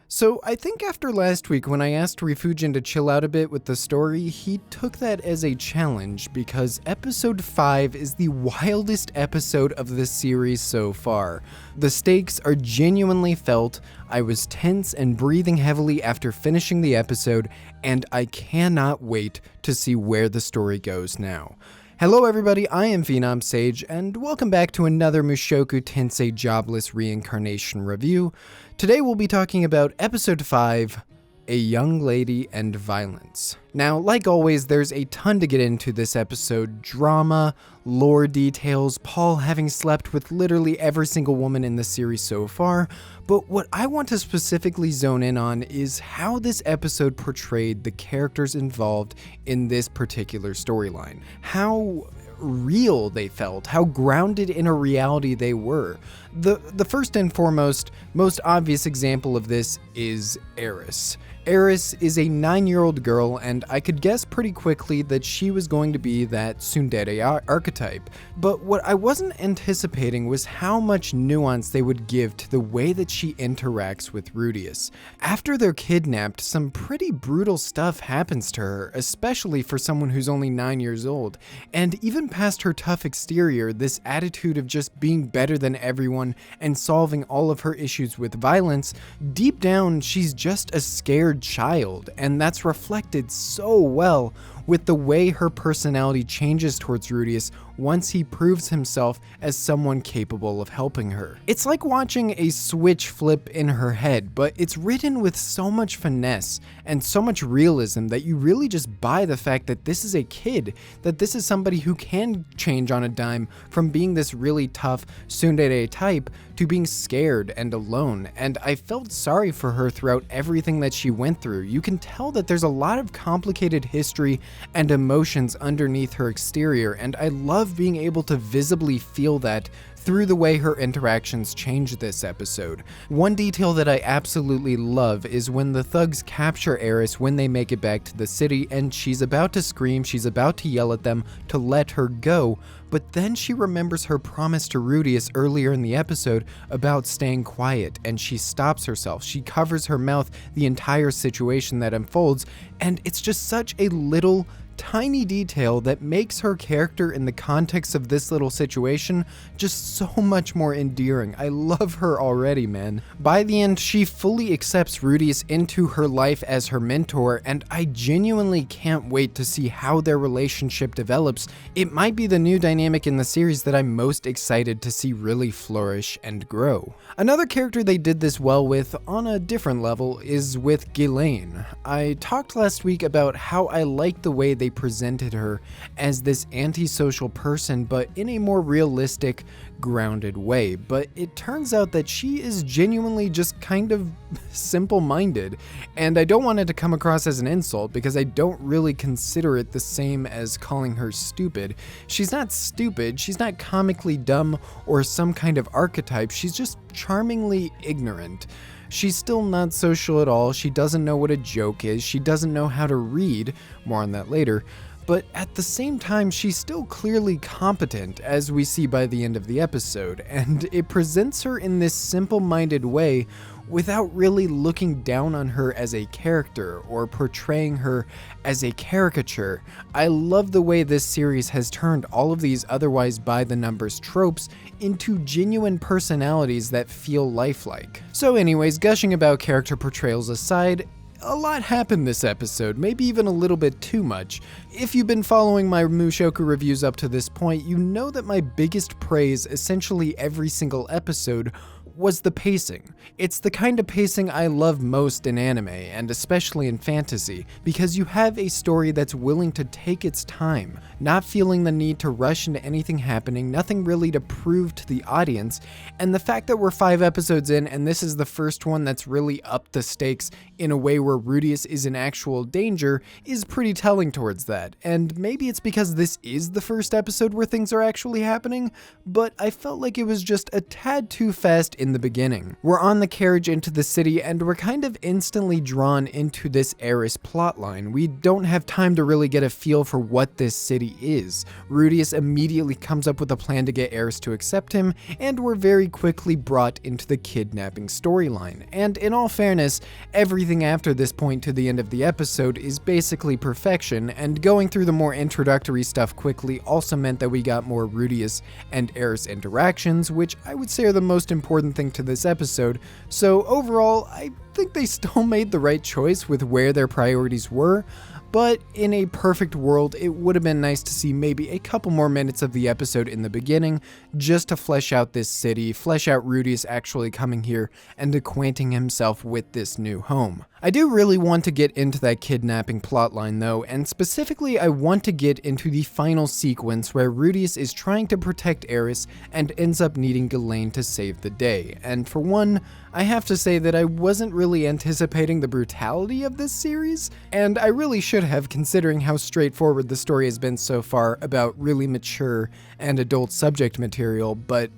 So I think after last week when I asked Refugin to chill out a bit with the story, he took that as a challenge because episode 5 is the wildest episode of this series so far. The stakes are genuinely felt, I was tense and breathing heavily after finishing the episode, and I cannot wait to see where the story goes now. Hello everybody, I am Phenom Sage, and welcome back to another Mushoku Tensei Jobless Reincarnation review. Today we'll be talking about Episode 5, A Young Lady and Violence. Now, like always, there's a ton to get into this episode. Drama, lore details, Paul having slept with literally every single woman in the series so far, but what I want to specifically zone in on is how this episode portrayed the characters involved in this particular storyline. How real they felt, how grounded in a reality they were. The first and foremost, most obvious example of this is Eris. Eris is a 9-year-old girl, and I could guess pretty quickly that she was going to be that tsundere archetype. But what I wasn't anticipating was how much nuance they would give to the way that she interacts with Rudeus. After they're kidnapped, some pretty brutal stuff happens to her, especially for someone who's only 9 years old. And even past her tough exterior, this attitude of just being better than everyone and solving all of her issues with violence, deep down she's just a scared child, and that's reflected so well with the way her personality changes towards Rudeus once he proves himself as someone capable of helping her. It's like watching a switch flip in her head, but it's written with so much finesse and so much realism that you really just buy the fact that this is a kid, that this is somebody who can change on a dime from being this really tough tsundere type to being scared and alone, and I felt sorry for her throughout everything that she went through. You can tell that there's a lot of complicated history and emotions underneath her exterior, and I love being able to visibly feel that through the way her interactions change this episode. One detail that I absolutely love is when the thugs capture Eris when they make it back to the city, and she's about to scream, she's about to yell at them to let her go, but then she remembers her promise to Rudeus earlier in the episode about staying quiet, and she stops herself. She covers her mouth the entire situation that unfolds, and it's just such a little tiny detail that makes her character in the context of this little situation just so much more endearing. I love her already, man. By the end, she fully accepts Rudeus into her life as her mentor, and I genuinely can't wait to see how their relationship develops. It might be the new dynamic in the series that I'm most excited to see really flourish and grow. Another character they did this well with on a different level is with Ghislaine. I talked last week about how I liked the way they presented her as this antisocial person, but in a more realistic, grounded way. But it turns out that she is genuinely just kind of simple-minded, and I don't want it to come across as an insult because I don't really consider it the same as calling her stupid. She's not stupid, she's not comically dumb or some kind of archetype, she's just charmingly ignorant. She's still not social at all, she doesn't know what a joke is, she doesn't know how to read, more on that later, but at the same time she's still clearly competent, as we see by the end of the episode, and it presents her in this simple-minded way without really looking down on her as a character or portraying her as a caricature. I love the way this series has turned all of these otherwise by-the-numbers tropes into genuine personalities that feel lifelike. So anyways, gushing about character portrayals aside, a lot happened this episode, maybe even a little bit too much. If you've been following my Mushoku reviews up to this point, you know that my biggest praise essentially every single episode was the pacing. It's the kind of pacing I love most in anime, and especially in fantasy, because you have a story that's willing to take its time, not feeling the need to rush into anything happening, nothing really to prove to the audience, and the fact that we're 5 episodes in and this is the first one that's really upped the stakes in a way where Rudeus is in actual danger is pretty telling towards that. And maybe it's because this is the first episode where things are actually happening, but I felt like it was just a tad too fast in in the beginning. We're on the carriage into the city and we're kind of instantly drawn into this Eris plotline. We don't have time to really get a feel for what this city is. Rudeus immediately comes up with a plan to get Eris to accept him, and we're very quickly brought into the kidnapping storyline. And in all fairness, everything after this point to the end of the episode is basically perfection, and going through the more introductory stuff quickly also meant that we got more Rudeus and Eris interactions, which I would say are the most important thing to this episode. So overall, I think they still made the right choice with where their priorities were, but in a perfect world, it would have been nice to see maybe a couple more minutes of the episode in the beginning, just to flesh out this city, flesh out Rudeus actually coming here and acquainting himself with this new home. I do really want to get into that kidnapping plotline though, and specifically I want to get into the final sequence where Rudeus is trying to protect Eris and ends up needing Ghislaine to save the day. And for one, I have to say that I wasn't really anticipating the brutality of this series, and I really should have, considering how straightforward the story has been so far about really mature and adult subject material, but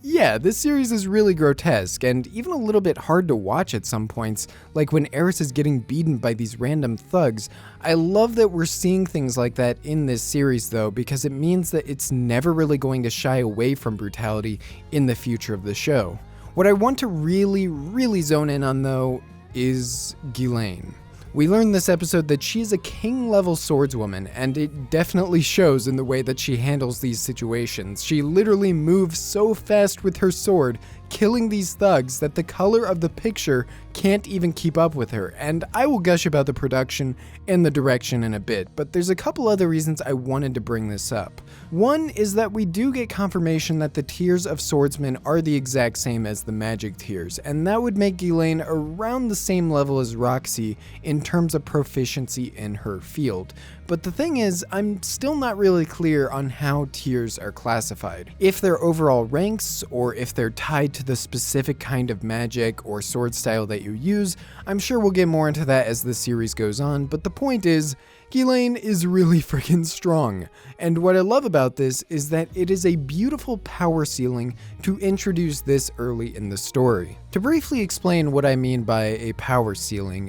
yeah, this series is really grotesque and even a little bit hard to watch at some points, like when Eris is getting beaten by these random thugs. I love that we're seeing things like that in this series though, because it means that it's never really going to shy away from brutality in the future of the show. What I want to really zone in on though is Ghislaine. We learn this episode that she is a king-level swordswoman, and it definitely shows in the way that she handles these situations. She literally moves so fast with her sword, killing these thugs, that the color of the picture can't even keep up with her. And I will gush about the production and the direction in a bit, but there's a couple other reasons I wanted to bring this up. One is that we do get confirmation that the tiers of swordsmen are the exact same as the magic tiers, and that would make Ghislaine around the same level as Roxy in terms of proficiency in her field. But the thing is, I'm still not really clear on how tiers are classified. If they're overall ranks, or if they're tied to the specific kind of magic or sword style that you use. I'm sure we'll get more into that as the series goes on, but the point is, Ghislaine is really freaking strong, and what I love about this is that it is a beautiful power ceiling to introduce this early in the story. To briefly explain what I mean by a power ceiling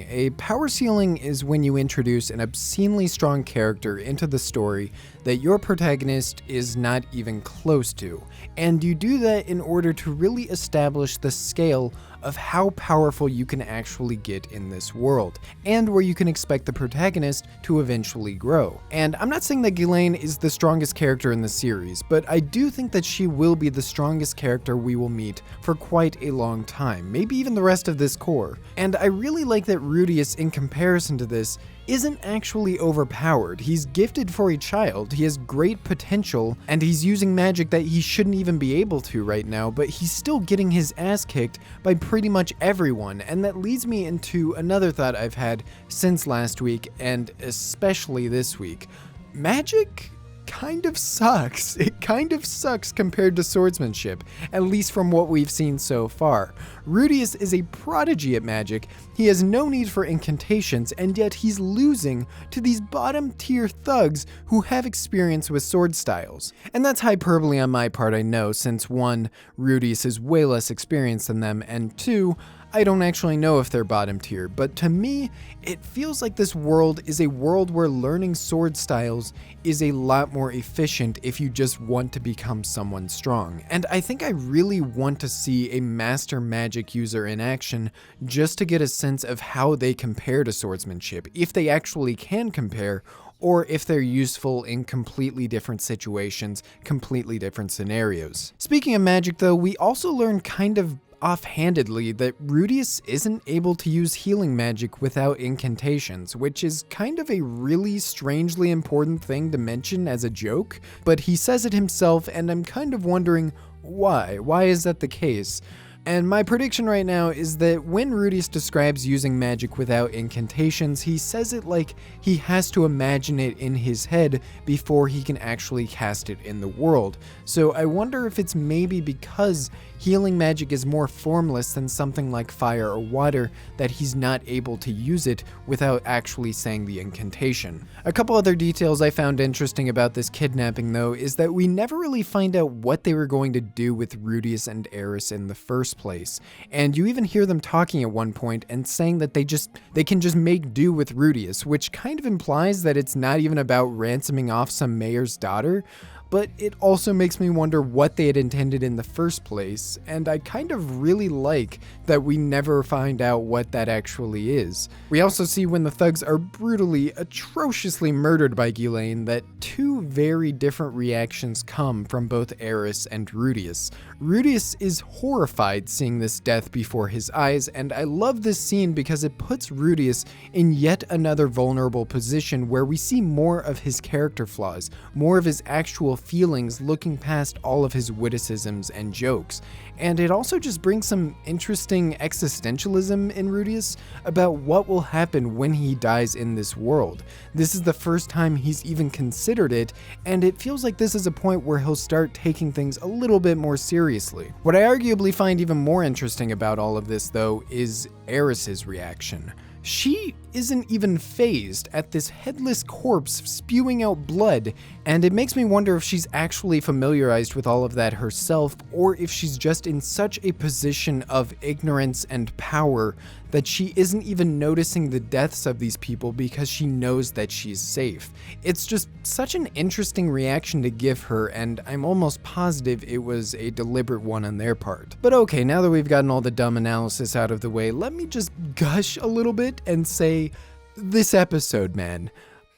is when you introduce an obscenely strong character into the story that your protagonist is not even close to, and you do that in order to really establish the scale of how powerful you can actually get in this world, and where you can expect the protagonist to eventually grow. And I'm not saying that Ghislaine is the strongest character in the series, but I do think that she will be the strongest character we will meet for quite a long time, maybe even the rest of this core. And I really like that Rudeus, in comparison to this, isn't actually overpowered. He's gifted for a child, he has great potential, and he's using magic that he shouldn't even be able to right now, but he's still getting his ass kicked by pretty much everyone. And that leads me into another thought I've had since last week, and especially this week. Magic kind of sucks. It kind of sucks compared to swordsmanship, at least from what we've seen so far. Rudeus is a prodigy at magic, he has no need for incantations, and yet he's losing to these bottom tier thugs who have experience with sword styles. And that's hyperbole on my part, I know, since 1, Rudeus is way less experienced than them, and 2, I don't actually know if they're bottom tier, but to me, it feels like this world is a world where learning sword styles is a lot more efficient if you just want to become someone strong. And I think I really want to see a master magic user in action just to get a sense of how they compare to swordsmanship, if they actually can compare, or if they're useful in completely different situations, completely different scenarios. Speaking of magic though, we also learn kind of offhandedly that Rudeus isn't able to use healing magic without incantations, which is kind of a really strangely important thing to mention as a joke, but he says it himself and I'm kind of wondering why. Why is that the case? And my prediction right now is that when Rudeus describes using magic without incantations, he says it like he has to imagine it in his head before he can actually cast it in the world. So I wonder if it's maybe because healing magic is more formless than something like fire or water, that he's not able to use it without actually saying the incantation. A couple other details I found interesting about this kidnapping though is that we never really find out what they were going to do with Rudeus and Eris in the first place. And you even hear them talking at one point and saying that they can just make do with Rudeus, which kind of implies that it's not even about ransoming off some mayor's daughter. But it also makes me wonder what they had intended in the first place, and I kind of really like that we never find out what that actually is. We also see when the thugs are brutally, atrociously murdered by Ghislaine that two very different reactions come from both Eris and Rudeus. Rudeus is horrified seeing this death before his eyes, and I love this scene because it puts Rudeus in yet another vulnerable position where we see more of his character flaws, more of his actual feelings looking past all of his witticisms and jokes. And it also just brings some interesting existentialism in Rudeus about what will happen when he dies in this world. This is the first time he's even considered it, and it feels like this is a point where he'll start taking things a little bit more seriously. What I arguably find even more interesting about all of this though is Eris's reaction. She isn't even fazed at this headless corpse spewing out blood, and it makes me wonder if she's actually familiarized with all of that herself, or if she's just in such a position of ignorance and power that she isn't even noticing the deaths of these people because she knows that she's safe. It's just such an interesting reaction to give her, and I'm almost positive it was a deliberate one on their part. But okay, now that we've gotten all the dumb analysis out of the way, let me just gush a little bit and say, this episode, man.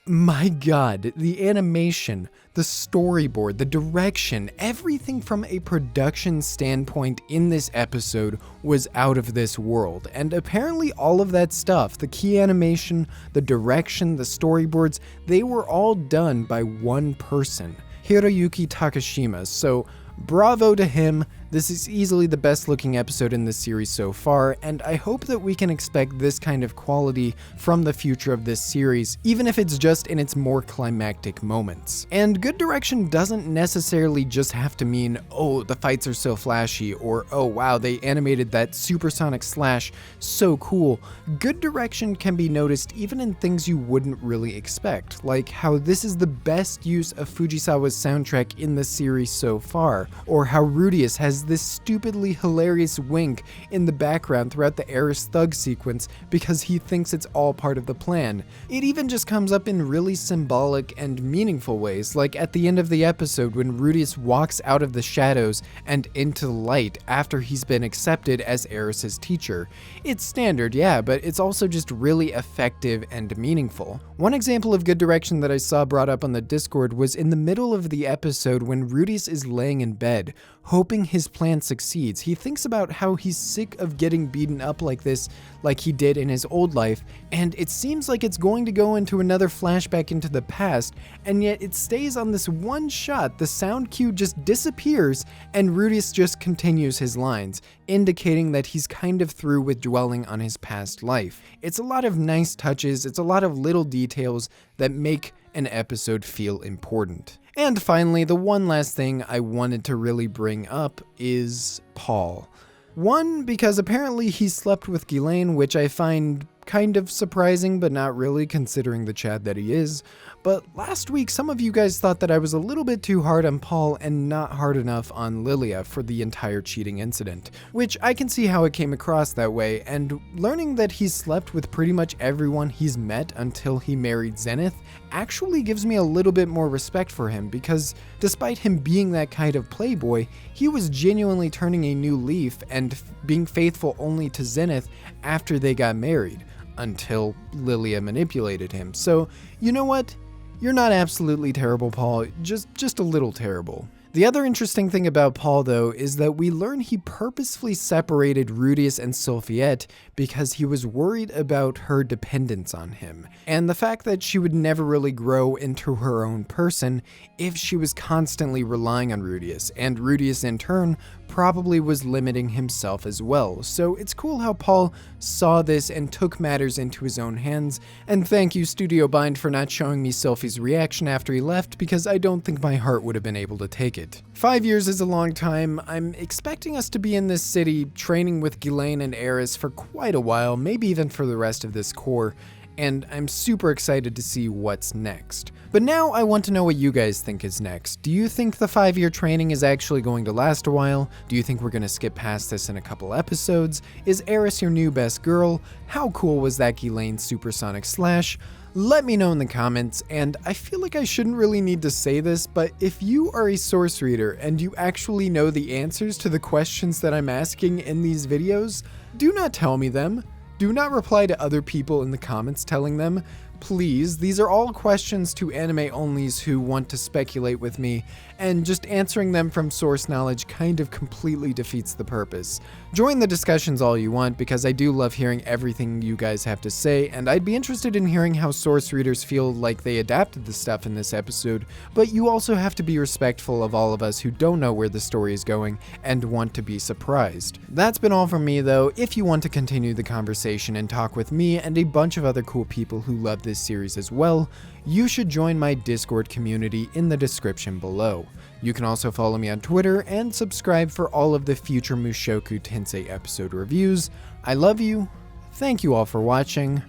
My God, the animation, the storyboard, the direction, everything from a production standpoint in this episode was out of this world. And apparently all of that stuff, the key animation, the direction, the storyboards, they were all done by one person, Hiroyuki Takashima. So bravo to him. This is easily the best looking episode in this series so far, and I hope that we can expect this kind of quality from the future of this series, even if it's just in its more climactic moments. And good direction doesn't necessarily just have to mean, oh, the fights are so flashy, or oh wow, they animated that supersonic slash so cool. Good direction can be noticed even in things you wouldn't really expect, like how this is the best use of Fujisawa's soundtrack in the series so far, or how Rudeus has this stupidly hilarious wink in the background throughout the Eris thug sequence because he thinks it's all part of the plan. It even just comes up in really symbolic and meaningful ways, like at the end of the episode when Rudeus walks out of the shadows and into the light after he's been accepted as Eris's teacher. It's standard, yeah, but it's also just really effective and meaningful. One example of good direction that I saw brought up on the Discord was in the middle of the episode when Rudeus is laying in bed, hoping his plan succeeds. He thinks about how he's sick of getting beaten up like this, like he did in his old life, and it seems like it's going to go into another flashback into the past, and yet it stays on this one shot. The sound cue just disappears, and Rudeus just continues his lines, indicating that he's kind of through with dwelling on his past life. It's a lot of nice touches, it's a lot of little details that make an episode feel important. And finally, the one last thing I wanted to really bring up is Paul. One, because apparently he slept with Ghislaine, which I find kind of surprising, but not really considering the Chad that he is. But last week, some of you guys thought that I was a little bit too hard on Paul and not hard enough on Lilia for the entire cheating incident, which I can see how it came across that way, and learning that he's slept with pretty much everyone he's met until he married Zenith actually gives me a little bit more respect for him, because despite him being that kind of playboy, he was genuinely turning a new leaf and being faithful only to Zenith after they got married, until Lilia manipulated him. So, you know what? You're not absolutely terrible, Paul, just a little terrible. The other interesting thing about Paul, though, is that we learn he purposefully separated Rudeus and Sophiette because he was worried about her dependence on him, and the fact that she would never really grow into her own person if she was constantly relying on Rudeus, and Rudeus in turn probably was limiting himself as well, so it's cool how Paul saw this and took matters into his own hands, and thank you Studio Bind for not showing me Sophie's reaction after he left, because I don't think my heart would have been able to take it. 5 years is a long time. I'm expecting us to be in this city training with Ghislaine and Eris for quite a while, maybe even for the rest of this core, and I'm super excited to see what's next. But now I want to know what you guys think is next. Do you think the 5-year training is actually going to last a while? Do you think we're going to skip past this in a couple episodes? Is Eris your new best girl? How cool was that Ghislaine supersonic slash? Let me know in the comments, and I feel like I shouldn't really need to say this, but if you are a source reader and you actually know the answers to the questions that I'm asking in these videos, do not tell me them. Do not reply to other people in the comments telling them. Please, these are all questions to anime-onlys who want to speculate with me, and just answering them from source knowledge kind of completely defeats the purpose. Join the discussions all you want, because I do love hearing everything you guys have to say, and I'd be interested in hearing how source readers feel like they adapted the stuff in this episode, but you also have to be respectful of all of us who don't know where the story is going and want to be surprised. That's been all from me though. If you want to continue the conversation and talk with me and a bunch of other cool people who love this series as well, you should join my Discord community in the description below. You can also follow me on Twitter and subscribe for all of the future Mushoku Tensei episode reviews. I love you, thank you all for watching,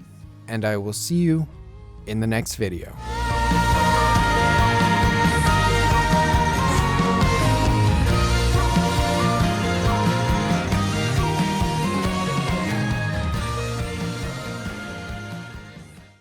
and I will see you in the next video.